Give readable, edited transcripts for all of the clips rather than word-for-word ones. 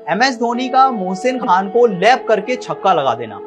MS Dhoni का मोहसिन खान को lap करके छक्का लगा देना,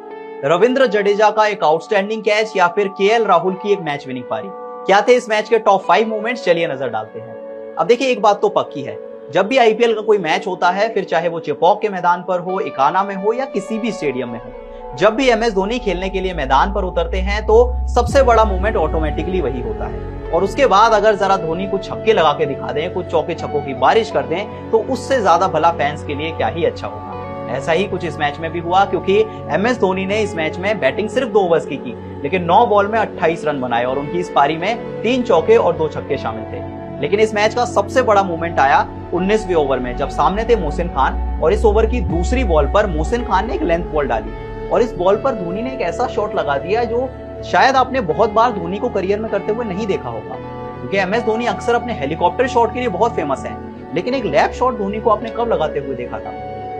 रविंद्र जडेजा का एक आउटस्टैंडिंग कैच या फिर KL राहुल की एक मैच विनिंग पारी, क्या थे इस मैच के टॉप 5 मोमेंट्स? चलिए नजर डालते हैं। अब देखिए, एक बात तो पक्की है, जब भी IPL का कोई मैच होता है, फिर चाहे वो चेपॉक के मैदान पर हो, इकाना में हो या किसी भी स्टेडियम में हो, जब भी MS धोनी खेलने के लिए मैदान पर उतरते हैं तो सबसे बड़ा मोमेंट ऑटोमेटिकली वही होता है। और उसके बाद अगर जरा धोनी कुछ छक्के लगा के दिखा दें, कुछ चौके छक्कों की बारिश कर दें, तो उससे ज्यादा भला फैंस के लिए क्या ही अच्छा होगा। ऐसा ही कुछ इस मैच में भी हुआ, क्योंकि MS धोनी ने इस मैच में बैटिंग सिर्फ 2 ओवर्स की, लेकिन 9 बॉल में 28 रन बनाए और उनकी इस पारी में 3 चौके और 2 छक्के शामिल थे। लेकिन इस मैच का सबसे बड़ा मोमेंट आया 19वें ओवर में, जब सामने थे मोहसिन खान और इस ओवर की दूसरी बॉल पर मोहसिन खान ने एक लेंथ बॉल डाली और इस बॉल पर धोनी ने एक ऐसा शॉट लगा दिया जो शायद आपने बहुत बार धोनी को करियर में करते हुए नहीं देखा होगा, क्योंकि MS धोनी अक्सर अपने हेलीकॉप्टर शॉट के लिए बहुत फेमस है, लेकिन एक लैप शॉट धोनी को आपने कब लगाते हुए देखा था?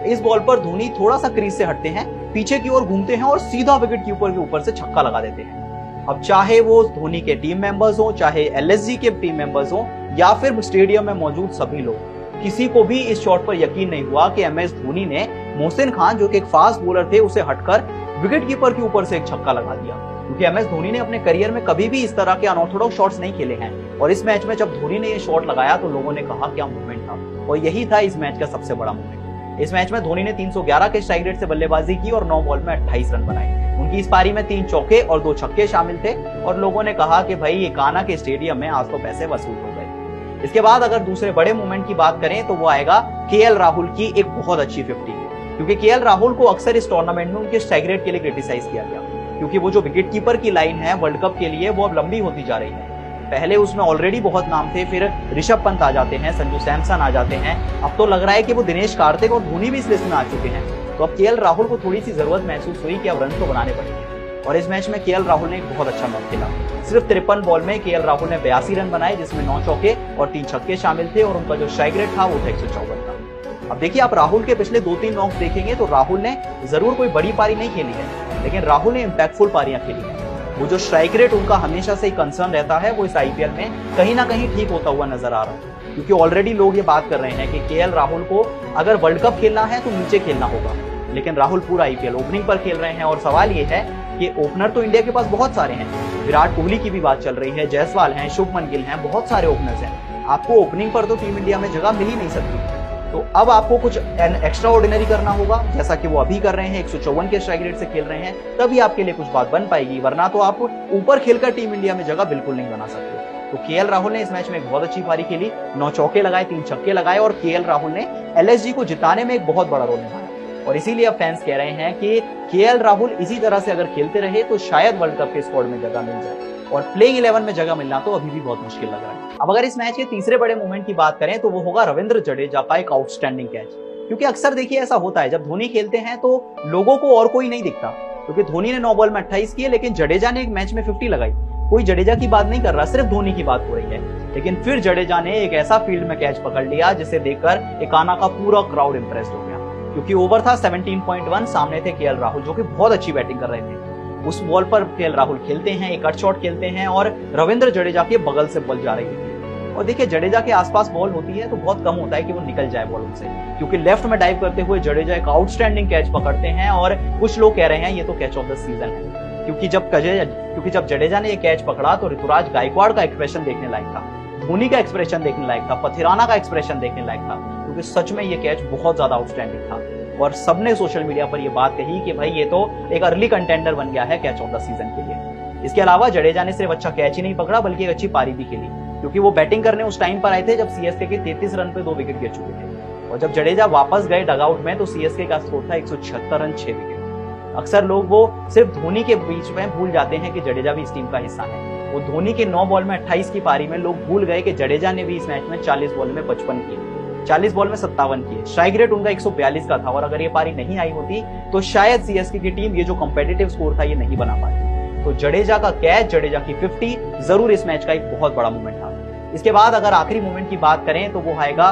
इस बॉल पर धोनी थोड़ा सा क्रीज से हटते हैं, पीछे की ओर घूमते हैं और सीधा विकेट कीपर के ऊपर से छक्का लगा देते हैं। अब चाहे वो धोनी के टीम मेंबर्स हो, चाहे LSG के टीम मेंबर्स हो या फिर स्टेडियम में मौजूद सभी लोग, किसी को भी इस शॉट पर यकीन नहीं हुआ कि MS धोनी ने मोहसिन खान, जो कि एक फास्ट बॉलर थे, उसे हटकर विकेट कीपर के ऊपर से एक छक्का लगा दिया, क्योंकि MS धोनी ने अपने करियर में कभी भी इस तरह के अनऑर्थोडॉक्स शॉट्स नहीं खेले हैं। और इस मैच में जब धोनी ने ये शॉट लगाया तो लोगों ने कहा क्या मूवमेंट था, और यही था इस मैच का सबसे बड़ा मूवमेंट। इस मैच में धोनी ने 311 के स्ट्राइक रेट से बल्लेबाजी की और 9 बॉल में 28 रन बनाए। उनकी इस पारी में 3 चौके और 2 छक्के शामिल थे और लोगों ने कहा कि भाई इकाना के स्टेडियम में आज तो पैसे वसूल हो गए। इसके बाद अगर दूसरे बड़े मूवमेंट की बात करें तो वो आएगा KL राहुल की एक बहुत अच्छी 50, क्योंकि KL राहुल को अक्सर इस टूर्नामेंट में उनके स्ट्राइक रेट के लिए क्रिटिसाइज किया गया, क्योंकि वो जो विकेट कीपर की लाइन है वर्ल्ड कप के लिए वो अब लंबी होती जा रही है। पहले उसमें ऑलरेडी बहुत नाम थे, फिर ऋषभ पंत आ जाते हैं, संजू सैमसन आ जाते हैं, अब तो लग रहा है कि वो दिनेश कार्तिक और धोनी भी इस लिस्ट में आ चुके हैं। तो अब KL राहुल को थोड़ी सी जरूरत महसूस हुई कि अब रन तो बनाने पड़ेंगे, और इस मैच में KL राहुल ने एक बहुत अच्छा मैच खेला। सिर्फ 53 बॉल में KL राहुल ने 82 रन बनाए, जिसमें 9 चौके और 3 छक्के शामिल थे, और उनका जो स्ट्राइक रेट था वो था 154 था। अब देखिए, आप राहुल के पिछले 2-3 नॉक्स देखेंगे तो राहुल ने जरूर कोई बड़ी पारी नहीं खेली है, लेकिन राहुल ने इंपैक्टफुल पारियां खेली हैं। वो जो स्ट्राइक रेट उनका हमेशा से कंसर्न रहता है, वो इस IPL में कहीं ना कहीं ठीक होता हुआ नजर आ रहा है, क्योंकि ऑलरेडी लोग ये बात कर रहे हैं कि KL राहुल को अगर वर्ल्ड कप खेलना है तो नीचे खेलना होगा, लेकिन राहुल पूरा IPL ओपनिंग पर खेल रहे हैं। और सवाल ये है कि ओपनर तो इंडिया के पास बहुत सारे हैं, विराट कोहली की भी बात चल रही है, जायसवाल हैं, शुभमन गिल हैं, बहुत सारे ओपनर्स हैं, आपको ओपनिंग पर तो टीम इंडिया में जगह मिल ही नहीं सकती। तो अब आपको कुछ एक्स्ट्रा ऑर्डिनरी करना होगा, जैसा कि वो अभी कर रहे हैं, 154 के स्ट्राइक रेट से खेल रहे हैं, तभी आपके लिए कुछ बात बन पाएगी, वरना तो आप ऊपर खेलकर टीम इंडिया में जगह बिल्कुल नहीं बना सकते। तो KL राहुल ने इस मैच में एक बहुत अच्छी पारी खेली, 9 चौके लगाए, 3 छक्के लगाए, और KL राहुल ने LSG को जिताने में एक बहुत बड़ा रोल निभाया। और इसीलिए अब फैंस कह रहे हैं कि KL राहुल इसी तरह से अगर खेलते रहे तो शायद वर्ल्ड कप के स्क्वाड में जगह मिल जाए, और प्लेइंग 11 में जगह मिलना तो अभी भी बहुत मुश्किल लग रहा है। अब अगर इस मैच के तीसरे बड़े मोमेंट की बात करें तो वो होगा रविंद्र जडेजा का एक आउटस्टैंडिंग कैच, क्योंकि अक्सर देखिए ऐसा होता है, जब धोनी खेलते हैं तो लोगों को और कोई नहीं दिखता, क्योंकि धोनी ने 9 बॉल में 28 किए, लेकिन जडेजा ने एक मैच में 50 लगाई। कोई जडेजा की बात नहीं कर रहा, सिर्फ धोनी की बात हो रही है, लेकिन फिर जडेजा ने एक ऐसा फील्ड में कैच पकड़ लिया जिसे देखकर इकाना का पूरा क्राउड इंप्रेस्ड हो गया, क्योंकि ओवर था 17.1, सामने थे KL राहुल जो कि बहुत अच्छी बैटिंग कर रहे थे। उस बॉल पर KL राहुल खेलते हैं, एक कट शॉट खेलते हैं और रविंद्र जडेजा के बगल से बॉल जा रही थी। और देखिए, जडेजा के आसपास बॉल होती है तो बहुत कम होता है कि वो निकल जाए बॉल उनसे, क्योंकि लेफ्ट में डाइव करते हुए जडेजा एक आउटस्टैंडिंग कैच पकड़ते हैं, और कुछ लोग कह रहे हैं ये तो कैच ऑफ द सीजन है, क्योंकि जब जडेजा ने ये कैच पकड़ा तो ऋतुराज गायकवाड़ का एक्सप्रेशन देखने लायक था, धोनी का एक्सप्रेशन देखने लायक था, पथिराना का एक्सप्रेशन देखने लायक था, क्योंकि सच में ये कैच बहुत ज्यादा आउटस्टैंडिंग था। और सबने सोशल मीडिया पर यह बात कही कि भाई ये तो एक अर्ली कंटेंडर बन गया है कैच ऑफ द सीजन के लिए। इसके अलावा जडेजा ने सिर्फ अच्छा कैच ही नहीं पकड़ा, बल्कि एक अच्छी पारी भी खेली, क्योंकि वो बैटिंग करने उस टाइम पर आए थे जब CSK के 33 रन पे 2 विकेट गिर चुके थे, और जब जडेजा वापस गए डगआउट में तो CSK का स्कोर था 176 रन 6 विकेट। अक्सर लोग वो सिर्फ धोनी के बीच में भूल जाते हैं कि जडेजा भी इस टीम का हिस्सा है। वो धोनी के 9 बॉल में 28 की पारी में लोग भूल गए कि जडेजा ने भी इस मैच में 40 बॉल में 55 किए, 40 बॉल में 57 किए, स्ट्राइक रेट उनका 142 का था, और अगर ये पारी नहीं आई होती तो शायद CSK की टीम ये जो कंपेटिटिव स्कोर था ये नहीं बना पाती। तो जडेजा का कैच, जडेजा की 50 जरूर इस मैच का एक बहुत बड़ा मोमेंट था। इसके बाद अगर आखिरी मोमेंट की बात करें तो वो आएगा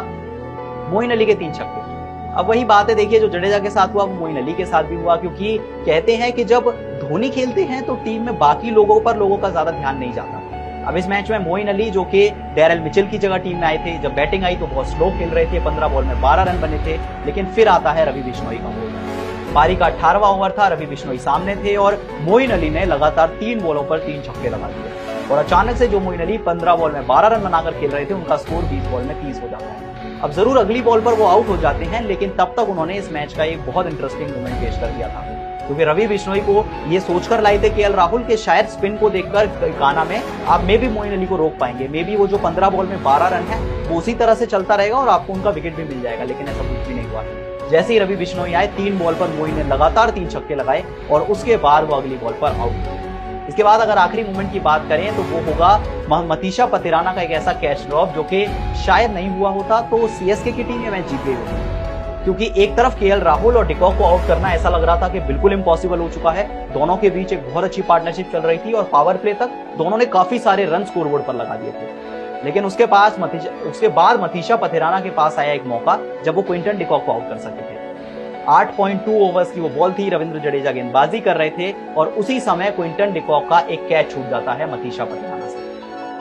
मोइन अली के 3 छक्के। अब वही बात है, देखिए जो जडेजा के साथ हुआ वो मोइन अली के साथ भी हुआ, क्योंकि कहते हैं कि जब धोनी खेलते हैं तो टीम में बाकी लोगों पर लोगों का ज्यादा ध्यान नहीं जाता। अब इस मैच में मोइन अली जो कि डैरेल मिचेल की जगह टीम में आए थे, जब बैटिंग आई तो बहुत स्लो खेल रहे थे, 15 बॉल में 12 रन बने थे, लेकिन फिर आता है रवि बिश्नोई का ओवर। पारी का 18वां ओवर था, रवि बिश्नोई सामने थे और मोइन अली ने लगातार 3 बॉलों पर 3 छक्के लगा दिए और अचानक से जो मोइन अली 15 बॉल में 12 रन बनाकर खेल रहे थे, उनका स्कोर 20 बॉल में 30 हो जाता है। अब जरूर अगली बॉल पर वो आउट हो जाते हैं, लेकिन तब तक उन्होंने इस मैच का एक बहुत इंटरेस्टिंग मोमेंट पेश कर दिया था, क्योंकि रवि बिश्नोई को ये सोचकर लाए थे केएल राहुल के शायद स्पिन को देखकर गाना में आप मे भी मोइन अली को रोक पाएंगे, मे भी वो जो 15 बॉल में 12 रन है वो उसी तरह से चलता रहेगा और आपको उनका विकेट भी मिल जाएगा, लेकिन ऐसा कुछ भी नहीं हुआ। जैसे ही रवि बिश्नोई आए, 3 बॉल पर मोइन ने लगातार 3 छक्के लगाए और उसके बाद वो अगली बॉल पर आउट हुए। इसके बाद अगर आखिरी मोमेंट की बात करें तो वो होगा मतीशा पतिराना का एक ऐसा कैच ड्रॉप जो कि शायद नहीं हुआ होता तो सीएसके की टीम ये मैच जीत गई होती, क्योंकि एक तरफ केएल राहुल और डिकॉक को आउट करना ऐसा लग रहा था कि बिल्कुल इम्पॉसिबल हो चुका है। दोनों के बीच एक बहुत अच्छी पार्टनरशिप चल रही थी और पावर प्ले तक दोनों ने काफी सारे रन स्कोरबोर्ड पर लगा दिए थे, लेकिन उसके बाद मतीशा पतिराना के पास आया एक मौका जब वो क्विंटन डिकॉक को आउट कर सके थे। 8.2 ओवर्स की वो बॉल थी, रविंद्र जडेजा गेंदबाजी कर रहे थे और उसी समय क्विंटन डिकॉक का एक कैच छूट जाता है मतीशा पतिराना से।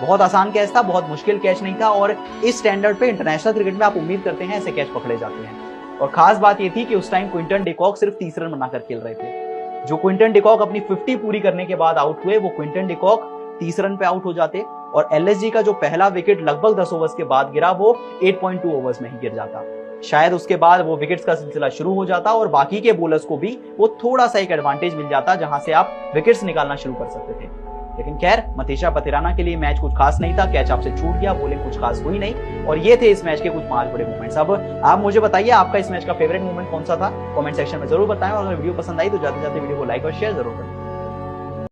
बहुत आसान कैच था, बहुत मुश्किल कैच नहीं था और इस स्टैंडर्ड पे इंटरनेशनल क्रिकेट में आप उम्मीद करते हैं ऐसे कैच पकड़े जाते हैं। और खास बात ये थी कि उस टाइम क्विंटन डिकॉक सिर्फ 30 रन बनाकर खेल रहे थे। जो क्विंटन डिकॉक अपनी 50 पूरी करने के बाद आउट हुए, वो क्विंटन डिकॉक 30 रन पे आउट हो जाते और एलएसजी का जो पहला विकेट लगभग 10 ओवर्स के बाद गिरा वो 8.2 ओवर्स में ही गिर जाता। शायद उसके बाद वो विकेट्स का सिलसिला शुरू हो जाता और बाकी के बॉलर्स को भी वो थोड़ा सा एक एडवांटेज मिल जाता जहां से आप विकेट्स निकालना शुरू कर सकते थे। लेकिन खैर, मतीशा पतिराना के लिए मैच कुछ खास नहीं था, कैच आपसे छूट गया, बॉलिंग कुछ खास हुई नहीं और ये थे इस मैच के कुछ 5 बड़े मोमेंट्स। अब आप मुझे बताइए आपका इस मैच का फेवरेट मोमेंट कौन सा था, कमेंट सेक्शन में जरूर बताएं और अगर वीडियो पसंद आई तो जाते जाते वीडियो को लाइक और शेयर जरूर करें।